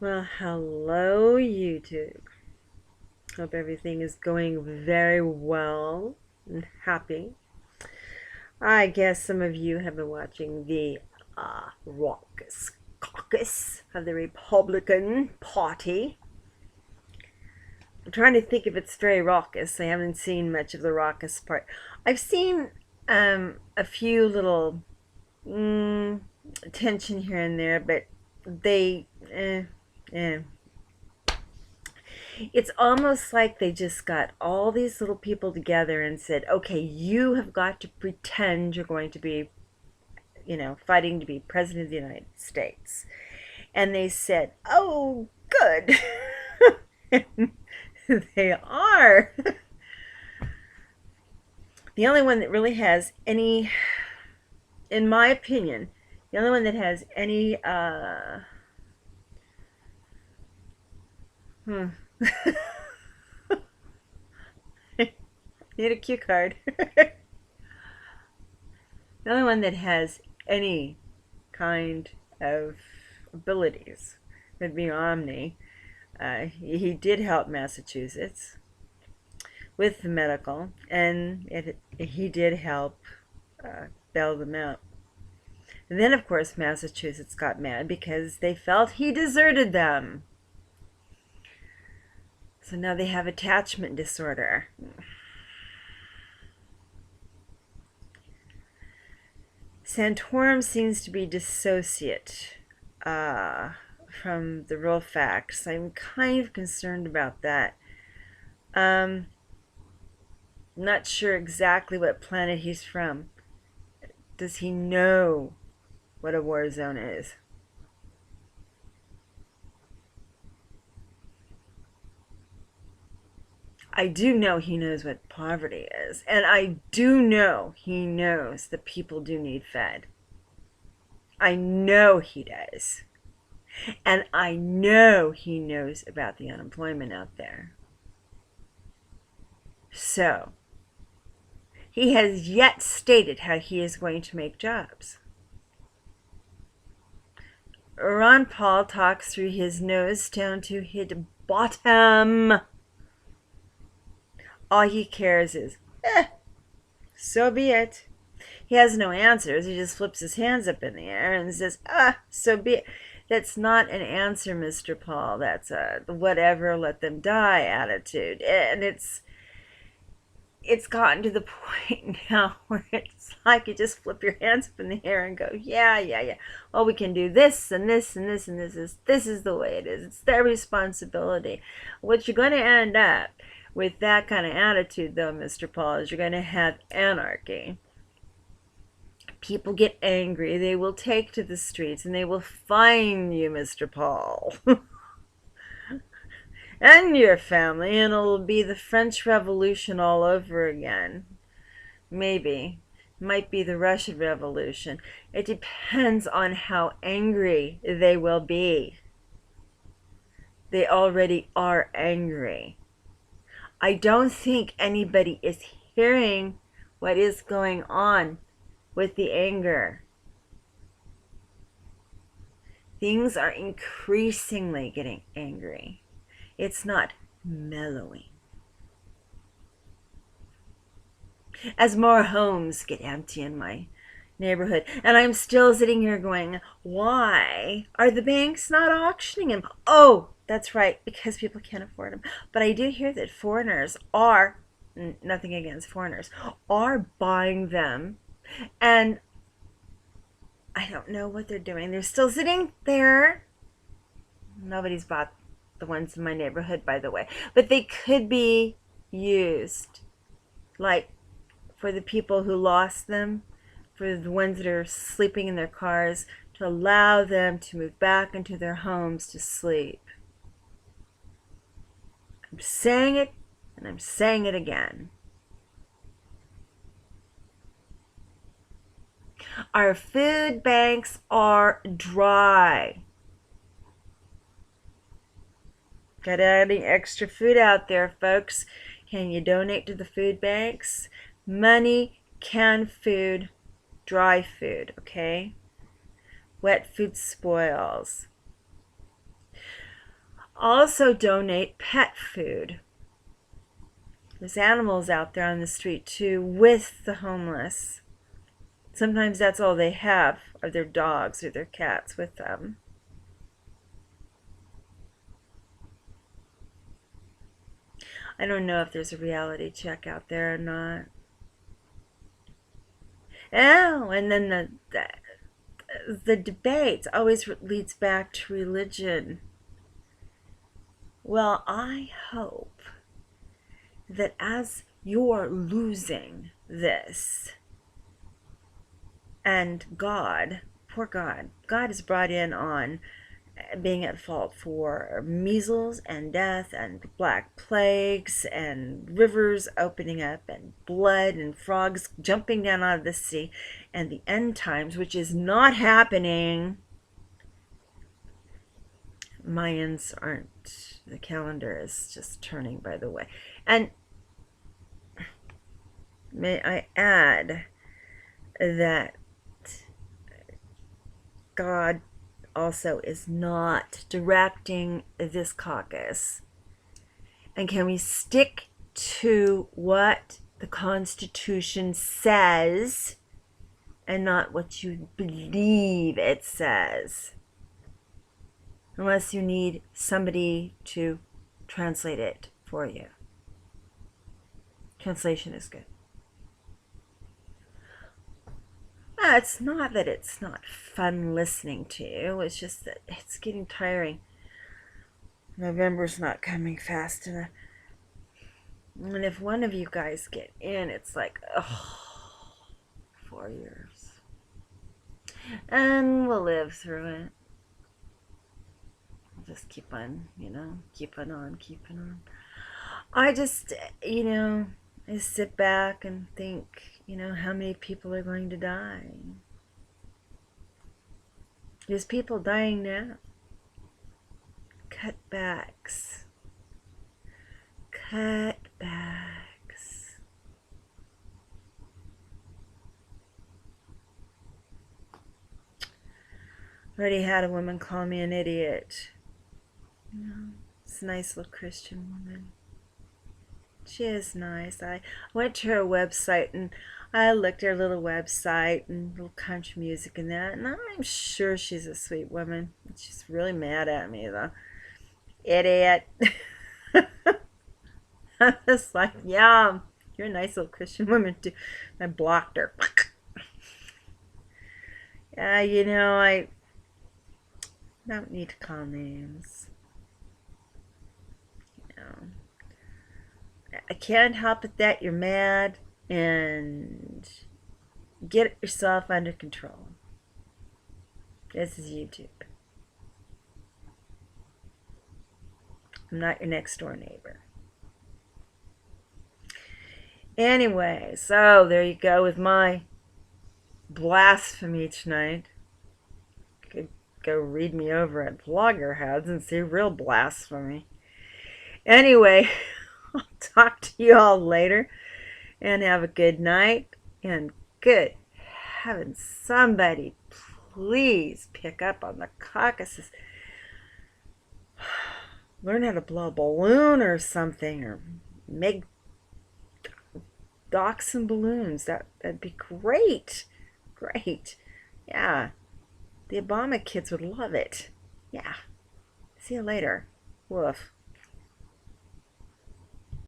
Well, hello, YouTube. Hope everything is going very well and happy. I guess some of you have been watching the raucous caucus of the Republican Party. I'm trying to think if it's very raucous. I haven't seen much of the raucous part. I've seen a few little tension here and there, but they, it's almost like they just got all these little people together and said, okay, you have got to pretend you're going to be, fighting to be president of the United States. And they said, oh, good. They are. The only one that really has any, in my opinion, the only one that has any, need a cue card. The only one that has any kind of abilities would be Omni. He did help Massachusetts with the medical, and he did help bail them out. And then, of course, Massachusetts got mad because they felt he deserted them. So now they have attachment disorder. Santorum seems to be dissociate from the real facts. I'm kind of concerned about that. Not sure exactly what planet he's from. Does he know what a war zone is? I do know he knows what poverty is, and I do know he knows that people do need fed. I know he does. And I know he knows about the unemployment out there. So, he has yet stated how he is going to make jobs. Ron Paul talks through his nose down to his bottom. All he cares is, so be it. He has no answers. He just flips his hands up in the air and says, so be it. That's not an answer, Mr. Paul. That's a whatever, let them die attitude. And it's gotten to the point now where it's like you just flip your hands up in the air and go, yeah. Well, we can do this and this and this and this is the way it is. It's their responsibility. What you're going to end up with that kind of attitude, though, Mr. Paul, is you're going to have anarchy. People get angry. They will take to the streets and they will fine you, Mr. Paul. And your family, and it'll be the French Revolution all over again. Maybe. Might be the Russian Revolution. It depends on how angry they will be. They already are angry. I don't think anybody is hearing what is going on with the anger. Things are increasingly getting angry. It's not mellowing. As more homes get empty in my neighborhood, and I'm still sitting here going, why are the banks not auctioning them? Oh, that's right, because people can't afford them. But I do hear that foreigners are, nothing against foreigners, are buying them. And I don't know what they're doing. They're still sitting there. Nobody's bought the ones in my neighborhood, by the way. But they could be used, like for the people who lost them, for the ones that are sleeping in their cars, to allow them to move back into their homes to sleep. I'm saying it, and I'm saying it again. Our food banks are dry. Got any extra food out there, folks? Can you donate to the food banks? Money, canned food, dry food, okay? Wet food spoils. Also donate pet food. There's animals out there on the street too with the homeless. Sometimes that's all they have are their dogs or their cats with them. I don't know if there's a reality check out there or not. Oh, and then the debates always leads back to religion. Well, I hope that as you're losing this, and God, poor God is brought in on being at fault for measles and death and black plagues and rivers opening up and blood and frogs jumping down out of the sea and the end times, which is not happening. Mayans aren't, the calendar is just turning, by the way. And may I add that God also is not directing this caucus. And can we stick to what the Constitution says and not what you believe it says? Unless you need somebody to translate it for you. Translation is good. It's not that it's not fun listening to you. It's just that it's getting tiring. November's not coming fast enough. And if one of you guys get in, it's like, oh, 4 years. And we'll live through it. We'll just keep on, keeping on. I just, I sit back and think, how many people are going to die? There's people dying now. Cutbacks. Already had a woman call me an idiot. It's a nice little Christian woman. She is nice. I went to her website and I looked at her little website and little country music and that, and I'm sure she's a sweet woman. She's really mad at me though. Idiot. I was like, yeah, you're a nice little Christian woman too. I blocked her. I don't need to call names. I can't help it that you're mad, and get yourself under control. This is YouTube. I'm not your next door neighbor. Anyway, so there you go with my blasphemy tonight. You could go read me over at Bloggerheads and see real blasphemy. Anyway, I'll talk to you all later, and have a good night, and good heavens, somebody please pick up on the caucuses. Learn how to blow a balloon or something, or make some balloons. That'd be great. Yeah, the Obama kids would love it. Yeah. See you later. Woof.